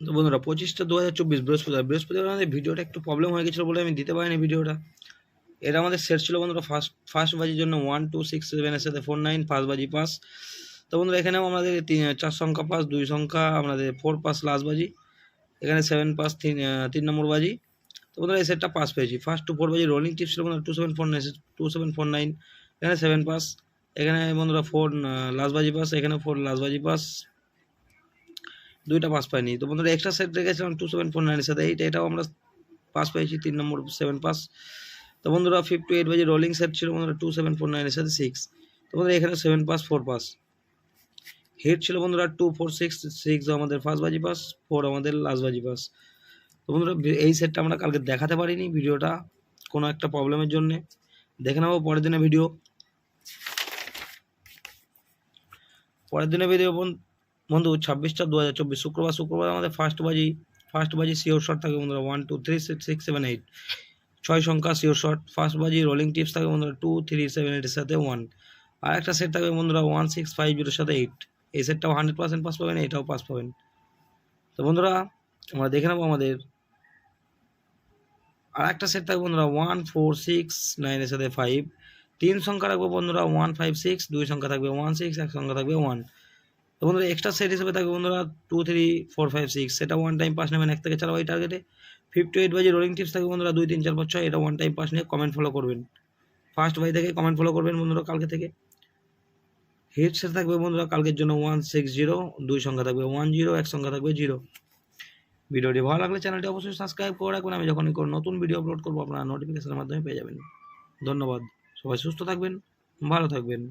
তো বন্ধুরা 25/2/2024 বৃহস্পতিবার আমাদের ভিডিওটা একটু প্রবলেম হয়ে গেছিলো বলে আমি দিতে পারিনি ভিডিওটা। এটা আমাদের সেট ছিল বন্ধুরা ফার্স্ট বাজির জন্য 1 2 6 7 এর সাথে 4 9 ফার্স্ট বাজি পাস। তো বন্ধুরা এখানেও আমাদের 4 সংখ্যা পাস, 2 সংখ্যা আমাদের 4 পাস লাস্ট বাজি, এখানে 7 পাস 3 নম্বর বাজি। তো বন্ধুরা এই সেটটা পাস পেয়েছি। ফার্স্ট টু 4 বাজি রোলিং টিপস ছিল বন্ধুরা 2749 এখানে 7 পাস, এখানে বন্ধুরা 4 লাস্ট বাজি পাস, এখানে 4 লাস্ট বাজি পাস, দুইটা পাস পাইনি। তো বন্ধুরা এক্সট্রা সেট রেখেছিলাম 2749 এর সাথে 8, এটাও আমরা পাস পেয়েছি 3 নম্বর 7 পাস। তো বন্ধুরা 5 to 8 বাজি রোলিং সেট ছিল বন্ধুরা 2749 এর সাথে 6। তো বন্ধুরা এখানে 7 পাস 4 পাস। হিট ছিল বন্ধুরা 2 4 6 6 আমাদের ফার্স্ট বাজি পাস, 4 আমাদের লাস্ট বাজি পাস। তো বন্ধুরা এই সেটটা আমরা কালকে দেখাতে পারিনি ভিডিওটা কোনো একটা প্রবলেমের জন্য। দেখে নেবো পরের দিনের ভিডিও। বন্ধু 26/2/2024 শুক্রবার আমাদের ফার্স্ট বাজি সিওর শট থাকে বন্ধুরা 1 2 3 6 7 8, 6 সংখ্যা সিওর শট। ফার্স্ট বাজি রোলিং টিপস থাকে বন্ধুরা 2 3 7 8 এর সাথে 1, আর একটা সেট থাকবে বন্ধুরা 1 6 5 0 এর সাথে 8। এই সেটটাও 100% পাস পাবেন, এটাও পাস পাবেন। তো বন্ধুরা আমরা দেখে নেবো আমাদের আর একটা সেট থাকবে বন্ধুরা 1 4 6 9 এর সাথে 5, 3 সংখ্যা রাখবো বন্ধুরা 1 5 6, 2 সংখ্যা থাকবে 1 6, এক সংখ্যা থাকবে 1। তো বন্ধুরা এক্সট্রা সেট হিসেবে থাকবে বন্ধুরা 2 3 4 5 6, সেটা ওয়ান টাইম পাস নেবেন 1 থেকে 4 বাই টার্গেটে। 5 to 8 বাজি রোলিং টিপস থাকবে বন্ধুরা 2 3 4 5 6, এটা ওয়ান টাইম পাস নিয়ে কমেন্ট ফলো করবেন। ফার্স্ট বাই থেকে কমেন্ট ফলো করবেন বন্ধুরা কালকে থেকে। হিট সেট থাকবে বন্ধুরা কালকের জন্য 1 6 0, 2 সংখ্যা থাকবে 1 0, এক সংখ্যা থাকবে 0। ভিডিওটি ভালো লাগলে চ্যানেলটি অবশ্যই সাবস্ক্রাইব করে রাখবেন, আমি যখনই কোনো নতুন ভিডিও আপলোড করবো আপনারা নোটিফিকেশনের মাধ্যমে পেয়ে যাবেন। ধন্যবাদ, সবাই সুস্থ থাকবেন, ভালো থাকবেন।